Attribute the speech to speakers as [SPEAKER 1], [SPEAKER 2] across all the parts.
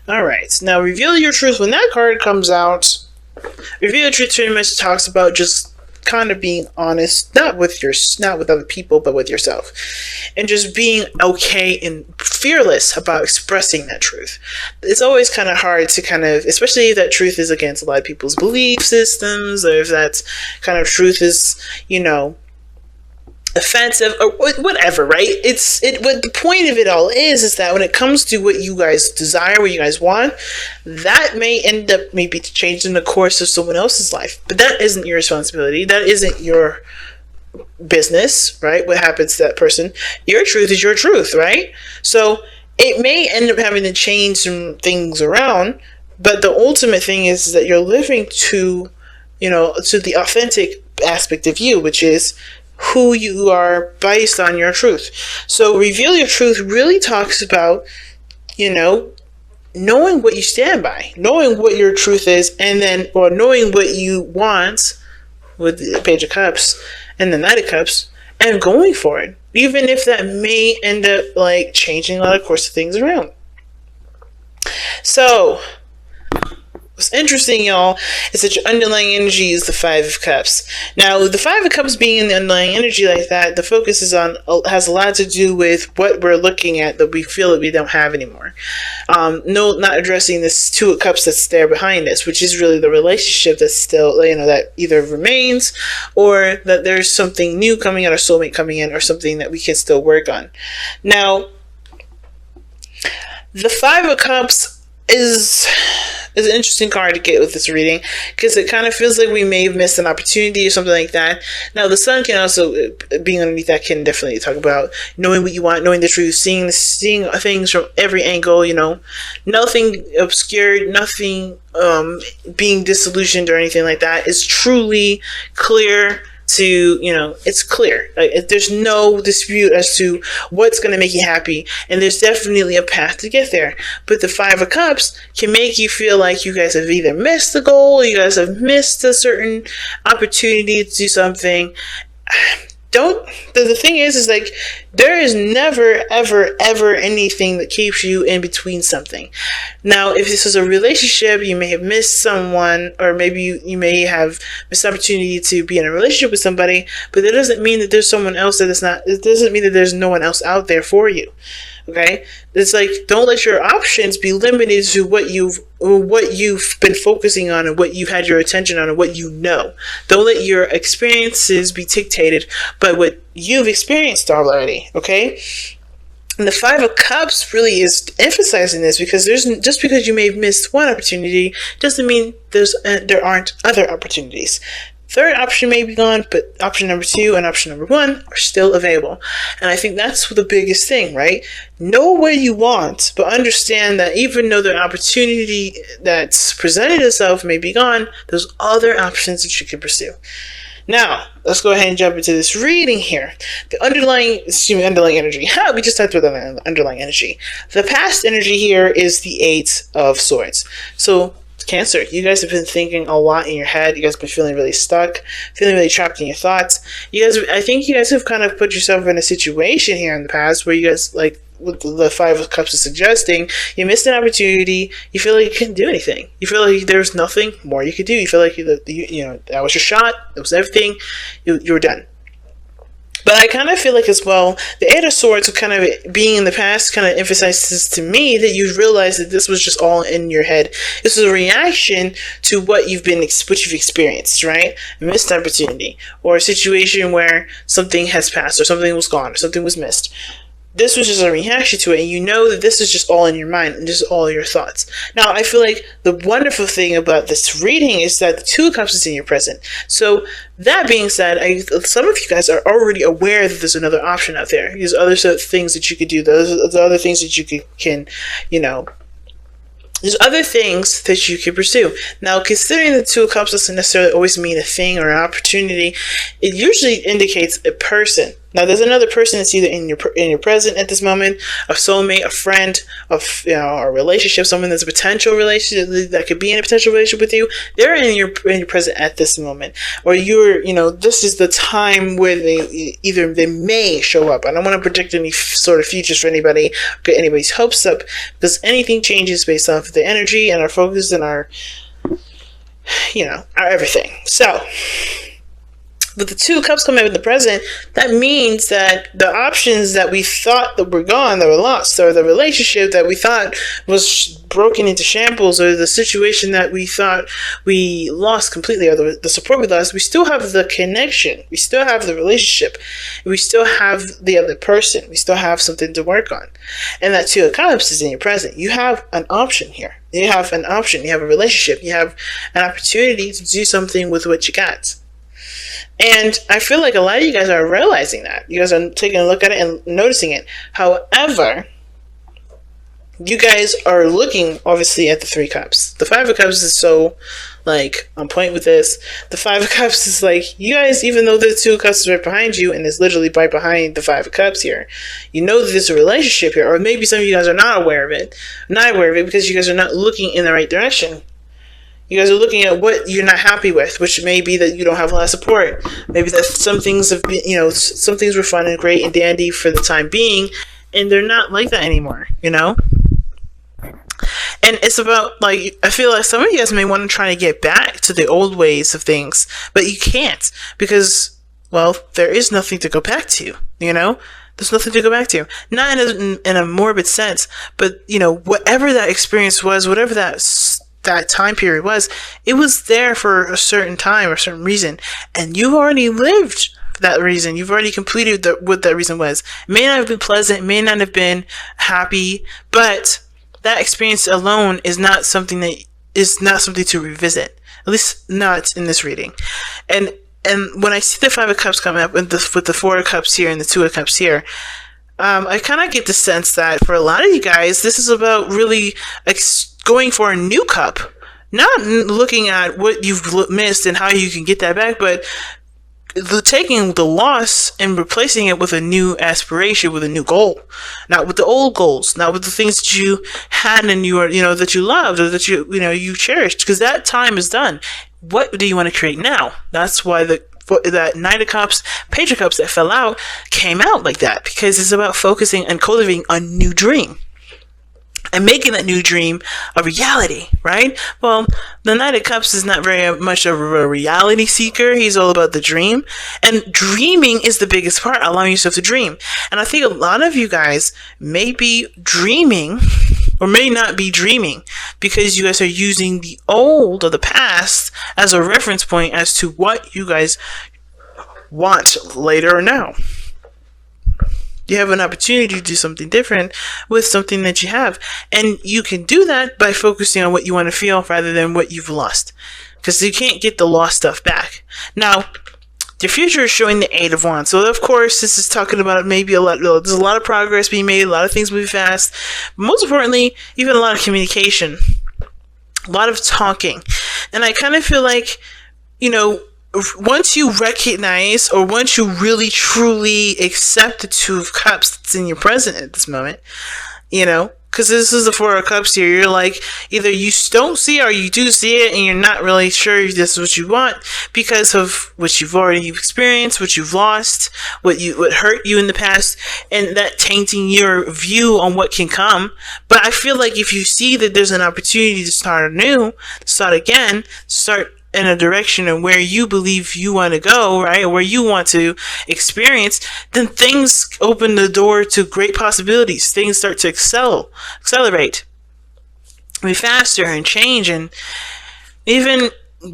[SPEAKER 1] All right. Now, reveal your truth. When that card comes out, reveal your truth pretty much talks about just kind of being honest, not with other people, but with yourself, and just being okay and fearless about expressing that truth. It's always kind of hard to especially if that truth is against a lot of people's belief systems, or if that kind of truth is, offensive or whatever, right? What the point of it all is that when it comes to what you guys desire, what you guys want, that may end up maybe changing the course of someone else's life, but that isn't your responsibility. That isn't your business, right? What happens to that person? Your truth is your truth, right? So it may end up having to change some things around, but the ultimate thing is that you're living to the authentic aspect of you, which is who you are based on your truth. So reveal your truth really talks about, knowing what you stand by, knowing what your truth is, or knowing what you want with the Page of Cups and the Knight of Cups, and going for it, even if that may end up changing a lot of course of things around. So what's interesting, y'all, is that your underlying energy is the Five of Cups. Now, the Five of Cups being in the underlying energy like that, the focus has a lot to do with what we're looking at that we feel that we don't have anymore. Not addressing this Two of Cups that's there behind us, which is really the relationship that's still, that either remains, or that there's something new coming out, or soulmate coming in, or something that we can still work on. Now, the Five of Cups is an interesting card to get with this reading, because it kind of feels like we may have missed an opportunity or something like that. Now, the Sun can also, being underneath that, can definitely talk about knowing what you want, knowing the truth, seeing things from every angle, nothing obscured, nothing being disillusioned or anything like that. It's truly clear to, it's clear. There's no dispute as to what's going to make you happy, and there's definitely a path to get there. But the Five of Cups can make you feel like you guys have either missed the goal, or you guys have missed a certain opportunity to do something. The thing is there is never, ever, ever anything that keeps you in between something. Now, if this is a relationship, you may have missed someone, or maybe you may have missed the opportunity to be in a relationship with somebody, but that doesn't mean that there's someone else it doesn't mean that there's no one else out there for you. Okay? It's don't let your options be limited to what you've been focusing on, and what you've had your attention on, and what you know. Don't let your experiences be dictated by what you've experienced already. Okay? And the Five of Cups really is emphasizing this, because just because you may have missed one opportunity doesn't mean there aren't other opportunities. Third option may be gone, but option number 2 and option number 1 are still available. And I think that's the biggest thing, right? Know what you want, but understand that even though the opportunity that's presented itself may be gone, there's other options that you can pursue. Now, let's go ahead and jump into this reading here. The underlying energy. We just talked about the underlying energy. The past energy here is the Eight of Swords. So, Cancer, you guys have been thinking a lot in your head. You guys have been feeling really stuck, feeling really trapped in your thoughts. I think you guys have kind of put yourself in a situation here in the past where you guys, what the Five of Cups is suggesting, you missed an opportunity. You feel like you couldn't do anything. You feel like there's nothing more you could do. You feel like that was your shot. That was everything. You were done. But I kind of feel like as well, the Eight of Swords kind of being in the past kind of emphasizes to me that you realize that this was just all in your head. This was a reaction to what you've experienced, right? A missed opportunity, or a situation where something has passed, or something was gone, or something was missed. This was just a reaction to it, and you know that this is just all in your mind and just all your thoughts. Now, I feel like the wonderful thing about this reading is that the Two of Cups is in your present. So, that being said, some of you guys are already aware that there's another option out there. There's other things that you could do. There's other things that you can there's other things that you can pursue. Now, considering the Two of Cups doesn't necessarily always mean a thing or an opportunity, it usually indicates a person. Now, there's another person that's either in your present at this moment, a soulmate, a friend, a relationship, someone that's a potential relationship that could be in a potential relationship with you. They're in your present at this moment, or this is the time where they may show up. I don't want to predict any sort of futures for anybody, get anybody's hopes up, because anything changes based off of the energy and our focus and our everything. So, with the Two of Cups coming up in the present, that means that the options that we thought that were gone, that were lost, or the relationship that we thought was broken into shambles, or the situation that we thought we lost completely, or the support we lost, we still have the connection. We still have the relationship. We still have the other person. We still have something to work on. And that Two of Cups is in your present. You have an option here. You have an option. You have a relationship. You have an opportunity to do something with what you got. And I feel like a lot of you guys are realizing that. You guys are taking a look at it and noticing it. However, you guys are looking, obviously, at the Three of Cups. The Five of Cups is so, on point with this. The Five of Cups is you guys, even though the Two of Cups is right behind you, and it's literally right behind the Five of Cups here, you know that there's a relationship here. Or maybe some of you guys are not aware of it. Not aware of it because you guys are not looking in the right direction. You guys are looking at what you're not happy with, which may be that you don't have a lot of support. Maybe that some things have been, some things were fun and great and dandy for the time being, and they're not like that anymore, And it's about, I feel like some of you guys may want to try to get back to the old ways of things, but you can't because, there is nothing to go back to, There's nothing to go back to. Not in a morbid sense, but, whatever that experience was, whatever that time period was, it was there for a certain time or a certain reason, and you've already lived for that reason. You've already completed what that reason was. It may not have been pleasant, it may not have been happy, but that experience alone is not something to revisit. At least not in this reading. And when I see the Five of Cups coming up with the Four of Cups here and the Two of Cups here, I kind of get the sense that for a lot of you guys, this is about really going for a new cup, not looking at what you've missed and how you can get that back, but taking the loss and replacing it with a new aspiration, with a new goal, not with the old goals, not with the things that you had and that you loved or that you cherished, because that time is done. What do you want to create now? That's why that Knight of Cups, Page of Cups that fell out came out like that, because it's about focusing and cultivating a new dream and making that new dream a reality, right? Well, the Knight of Cups is not very much of a reality seeker. He's all about the dream. And dreaming is the biggest part, allowing yourself to dream. And I think a lot of you guys may be dreaming or may not be dreaming because you guys are using the old or the past as a reference point as to what you guys want later or now. You have an opportunity to do something different with something that you have. And you can do that by focusing on what you want to feel rather than what you've lost. Because you can't get the lost stuff back. Now, the future is showing the Eight of Wands. So, of course, this is talking about maybe there's a lot of progress being made, a lot of things moving fast. But most importantly, even a lot of communication. A lot of talking. And I kind of feel like, once you recognize or once you really truly accept the Two of Cups that's in your present at this moment, because this is the Four of Cups here, you're like, either you don't see it or you do see it and you're not really sure if this is what you want because of what you've already experienced, what you've lost, what hurt you in the past, and that tainting your view on what can come. But I feel like if you see that there's an opportunity to start anew, start again, start in a direction of where you believe you want to go, right, or where you want to experience, then things open the door to great possibilities. Things start to accelerate, be faster and change, and even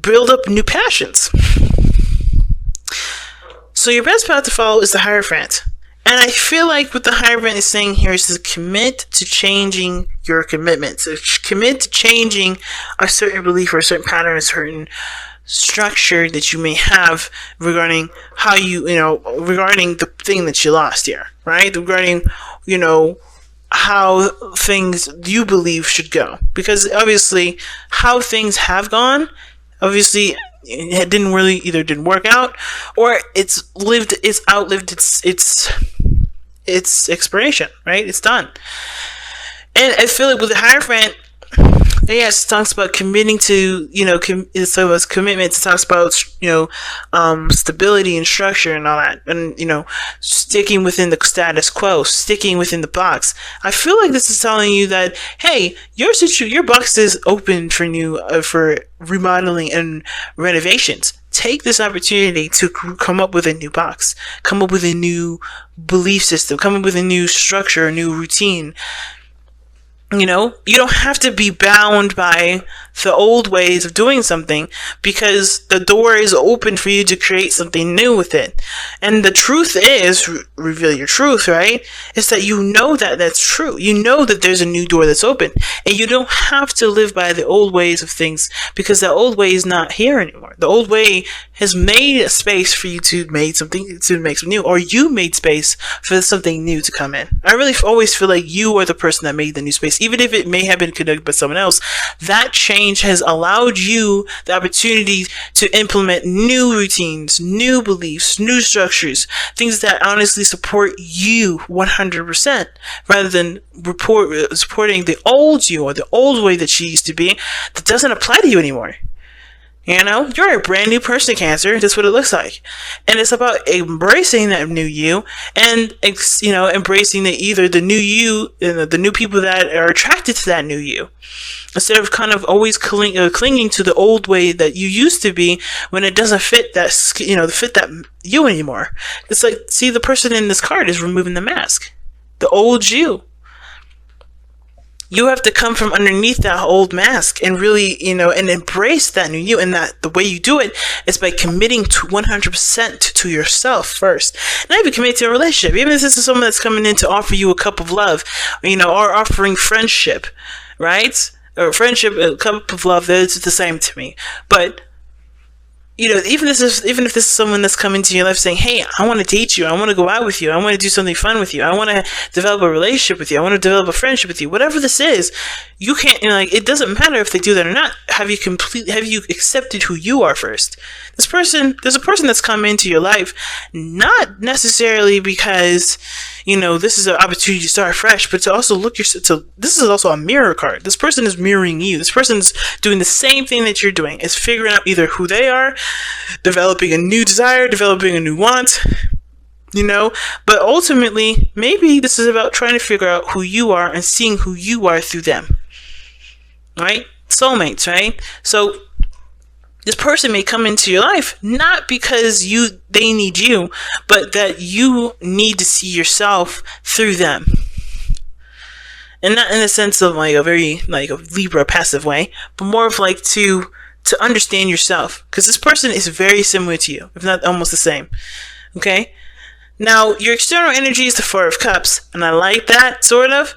[SPEAKER 1] build up new passions. So your best path to follow is the Hierophant. And I feel like what the Hierophant is saying here is to commit to changing your commitment. So commit to changing a certain belief or a certain pattern, a certain structure that you may have regarding how regarding the thing that you lost here, right? Regarding, how things you believe should go. Because obviously how things have gone, obviously it didn't work out, or it's outlived its expiration, right? It's done. And I feel like with the Hierophant, yes, it talks about committing to, so as commitment, it talks about, stability and structure and all that. And, sticking within the status quo, sticking within the box. I feel like this is telling you that, hey, your box is open for for remodeling and renovations. Take this opportunity to come up with a new box, come up with a new belief system, come up with a new structure, a new routine. You don't have to be bound by the old ways of doing something, because the door is open for you to create something new with it. And the truth is, reveal your truth, right? Is that that's true. You know that there's a new door that's open, and you don't have to live by the old ways of things, because the old way is not here anymore. The old way has made a space for you to make something new, or you made space for something new to come in. I really always feel like you are the person that made the new space. Even if it may have been conducted by someone else, that change has allowed you the opportunity to implement new routines, new beliefs, new structures, things that honestly support you 100%, rather than supporting the old you, or the old way that you used to be, that doesn't apply to you anymore. You're a brand new person, Cancer. That's what it looks like. And it's about embracing that new you, and, embracing either the new you and the new people that are attracted to that new you, instead of kind of always clinging to the old way that you used to be, when it doesn't fit that you anymore. It's like, see, the person in this card is removing the mask. The old you. You have to come from underneath that old mask and really, and embrace that new you. And that the way you do it is by committing to 100% to yourself first. Not even committing to a relationship. Even if this is someone that's coming in to offer you a cup of love, or offering friendship, right? Or friendship, a cup of love, that's the same to me. But, even if this is someone that's coming to your life saying, hey, I want to date you, I want to go out with you, I want to do something fun with you, I want to develop a relationship with you, I want to develop a friendship with you, whatever this is, you can't, it doesn't matter if they do that or not. Have you accepted who you are first? There's a person that's come into your life, not necessarily because, this is an opportunity to start fresh, but to also this is also a mirror card. This person is mirroring you. This person's doing the same thing that you're doing. It's figuring out either who they are, developing a new desire, developing a new want, but ultimately, maybe this is about trying to figure out who you are and seeing who you are through them, right? Soulmates, right? So this person may come into your life not because they need you, but that you need to see yourself through them. And not in the sense of like a very like a Libra passive way, but more of like to understand yourself, because this person is very similar to you, if not almost the same. Okay? Now, your external energy is the Four of Cups, and I like that, sort of.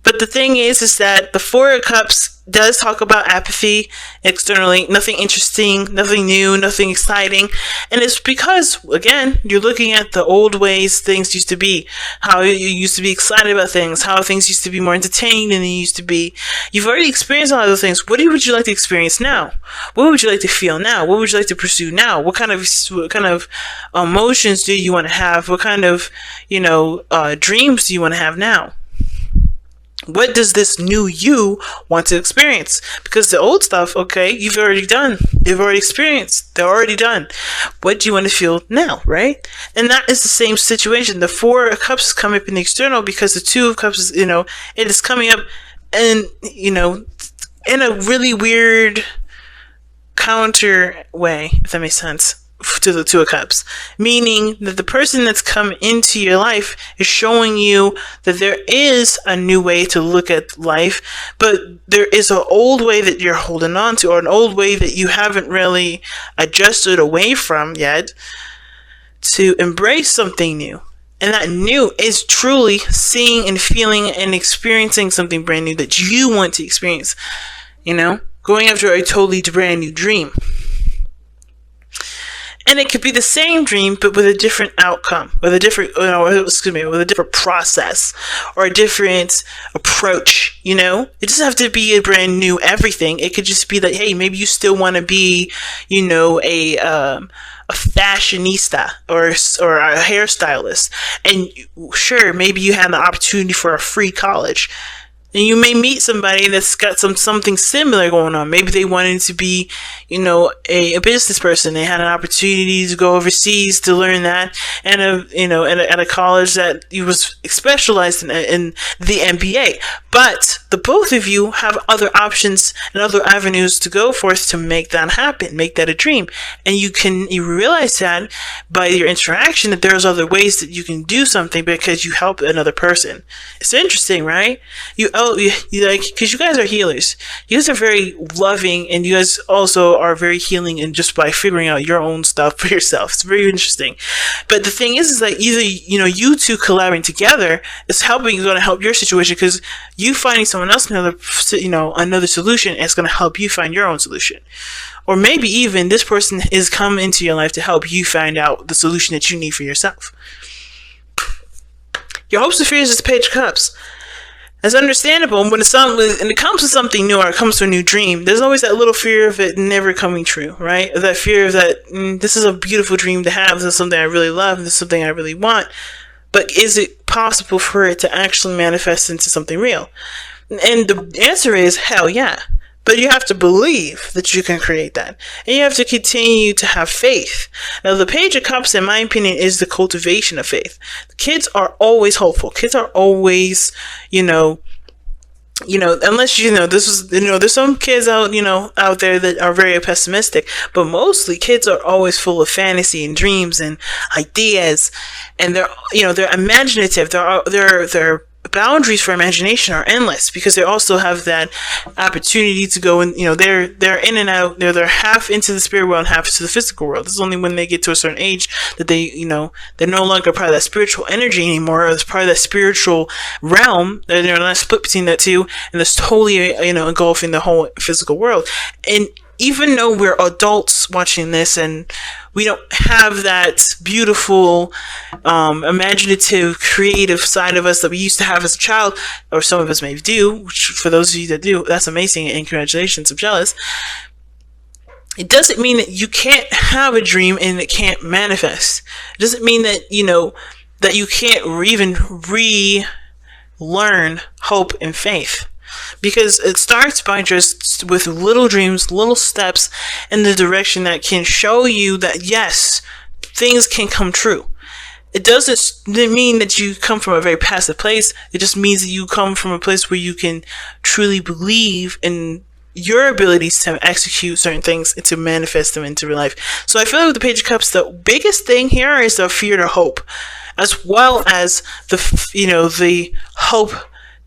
[SPEAKER 1] But the thing is that the Four of Cups does talk about apathy externally, nothing interesting, nothing new, nothing exciting. And it's because, again, you're looking at the old ways things used to be, how you used to be excited about things, how things used to be more entertaining than they used to be. You've already experienced all of those things. What would you like to experience now? What would you like to feel now? What would you like to pursue now? What kind of emotions do you want to have? What kind of, dreams do you want to have now? What does this new you want to experience? Because the old stuff, okay, you've already done. You've already experienced. They're already done. What do you want to feel now, right? And that is the same situation. The Four of Cups come up in the external because the Two of Cups is, it is coming up and, in a really weird counter way, if that makes sense, to the Two of Cups, meaning that the person that's come into your life is showing you that there is a new way to look at life, but there is an old way that you're holding on to, or an old way that you haven't really adjusted away from yet, to embrace something new. And that new is truly seeing and feeling and experiencing something brand new that you want to experience, going after a totally brand new dream. And it could be the same dream, but with a different outcome, with a different, with a different process or a different approach. It doesn't have to be a brand new everything. It could just be that, hey, maybe you still want to be, a fashionista or a hairstylist, and sure, maybe you had the opportunity for a free college. And you may meet somebody that's got something similar going on. Maybe they wanted to be, a business person. They had an opportunity to go overseas to learn that, and at a college that was specialized in the MBA. But the both of you have other options and other avenues to go forth to make that happen, make that a dream. And you realize that by your interaction that there's other ways that you can do something because you help another person. It's interesting, right? Because you guys are healers. You guys are very loving, and you guys also are very healing, and just by figuring out your own stuff for yourself. It's very interesting. But the thing is that either, you two collaborating together is going to help your situation, because you finding someone else another solution is going to help you find your own solution. Or maybe even this person is come into your life to help you find out the solution that you need for yourself. Your hopes and fears is the Page of Cups. It's understandable when it comes to something new, or it comes to a new dream, there's always that little fear of it never coming true, right? That fear of that, this is a beautiful dream to have, this is something I really love, this is something I really want, but is it possible for it to actually manifest into something real? And the answer is, hell yeah. But you have to believe that you can create that. And you have to continue to have faith. Now, the Page of Cups, in my opinion, is the cultivation of faith. Kids are always hopeful. Kids are always, unless there's some kids out there that are very pessimistic, but mostly kids are always full of fantasy and dreams and ideas, and they're imaginative. Their boundaries for imagination are endless, because they also have that opportunity to go and they're in and out. They're half into the spirit world and half into the physical world. It's only when they get to a certain age that they're no longer part of that spiritual energy anymore, or it's part of that spiritual realm. They're not split between that two, and that's totally engulfing the whole physical world. And even though we're adults watching this and we don't have that beautiful, imaginative, creative side of us that we used to have as a child, or some of us maybe do, which for those of you that do, that's amazing, and congratulations, I'm jealous. It doesn't mean that you can't have a dream and it can't manifest. It doesn't mean that, that you can't even relearn hope and faith. Because it starts by just with little dreams, little steps in the direction that can show you that, yes, things can come true. It doesn't mean that you come from a very passive place. It just means that you come from a place where you can truly believe in your abilities to execute certain things and to manifest them into real life. So I feel like with the Page of Cups, the biggest thing here is the fear to hope, as well as the hope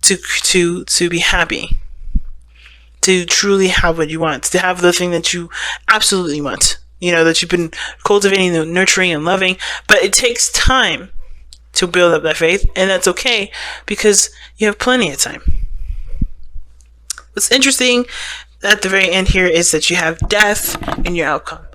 [SPEAKER 1] to be happy, to truly have what you want, to have the thing that you absolutely want, that you've been cultivating, nurturing, and loving. But it takes time to build up that faith, and that's okay, because you have plenty of time. What's interesting at the very end here is that you have death in your outcome.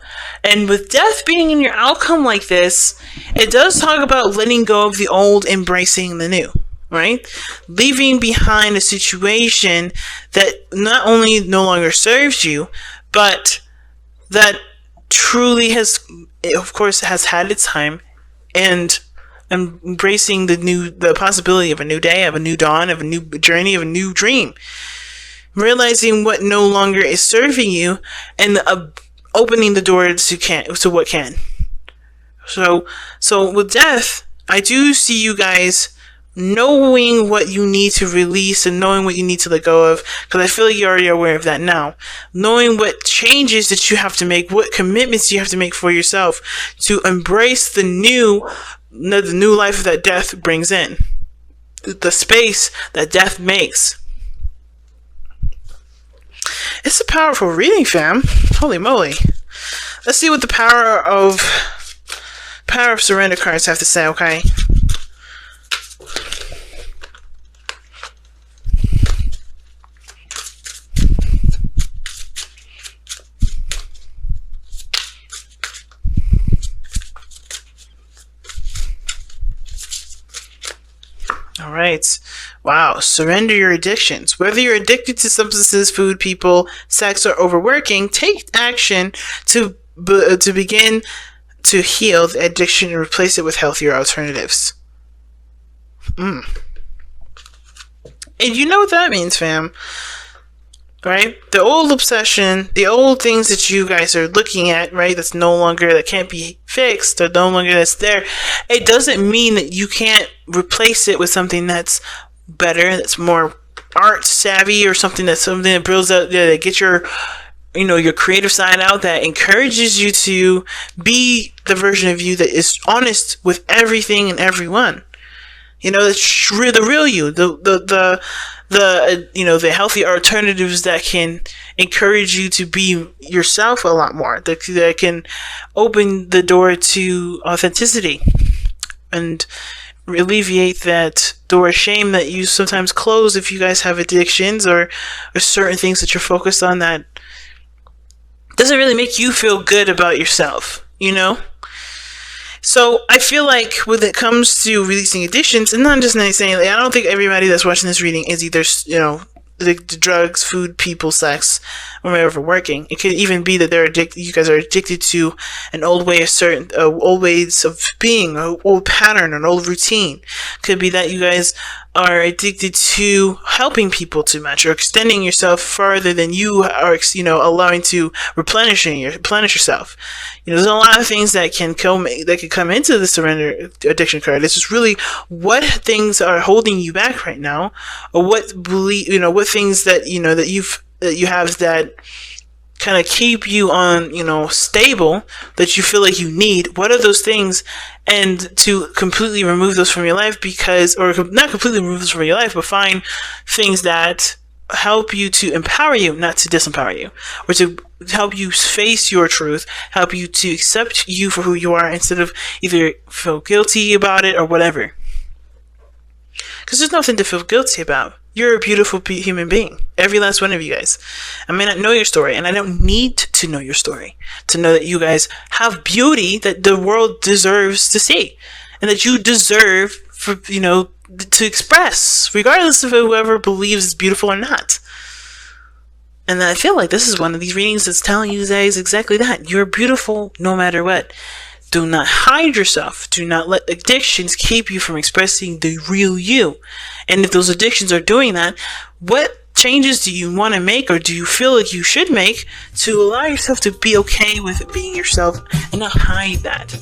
[SPEAKER 1] And with death being in your outcome like this, it does talk about letting go of the old, embracing the new. Right? Leaving behind a situation that not only no longer serves you, but that truly has had its time, and embracing the possibility of a new day, of a new dawn, of a new journey, of a new dream. Realizing what no longer is serving you, and opening the door to what can. So with death, I do see you guys knowing what you need to release and knowing what you need to let go of, because I feel like you're already aware of that now. Knowing what changes that you have to make, what commitments you have to make for yourself to embrace the new life that death brings in, the space that death makes. It's a powerful reading, fam. Holy moly. Let's see what the power of surrender cards have to say, okay? right. Wow. Surrender your addictions. Whether you're addicted to substances, food, people, sex, or overworking, take action to begin to heal the addiction and replace it with healthier alternatives. And you know what that means, fam. Right? The old obsession, the old things that you guys are looking at, right? That can't be fixed, or no longer that's there. It doesn't mean that you can't replace it with something that's better, that's more art savvy, or something that builds out, that gets your creative side out, that encourages you to be the version of you that is honest with everything and everyone. That's the real you, the healthy alternatives that can encourage you to be yourself a lot more, that can open the door to authenticity and alleviate that door of shame that you sometimes close if you guys have addictions or certain things that you're focused on that doesn't really make you feel good about yourself, So I feel like when it comes to releasing addictions, and not just saying, I don't think everybody that's watching this reading is either, the drugs, food, people, sex, or overworking. It could even be that they're addicted. You guys are addicted to an old way of old ways of being, an old pattern, an old routine. Could be that you guys are addicted to helping people too much, or extending yourself farther than you are, allowing to replenish yourself. There's a lot of things that can come into the surrender addiction card. It's just really what things are holding you back right now, or what things that you have that kind of keep you on, stable, that you feel like you need. What are those things? And to completely remove those from your life, or not completely remove those from your life, but find things that help you to empower you, not to disempower you, or to help you face your truth, help you to accept you for who you are, instead of either feel guilty about it or whatever. Because there's nothing to feel guilty about. You're a beautiful human being. Every last one of you guys. I may not know your story, and I don't need to know your story to know that you guys have beauty that the world deserves to see, and that you deserve to express, regardless of whoever believes it's beautiful or not. And I feel like this is one of these readings that's telling you guys exactly that. You're beautiful no matter what. Do not hide yourself. Do not let addictions keep you from expressing the real you. And if those addictions are doing that, what changes do you want to make, or do you feel like you should make, to allow yourself to be okay with being yourself and not hide that?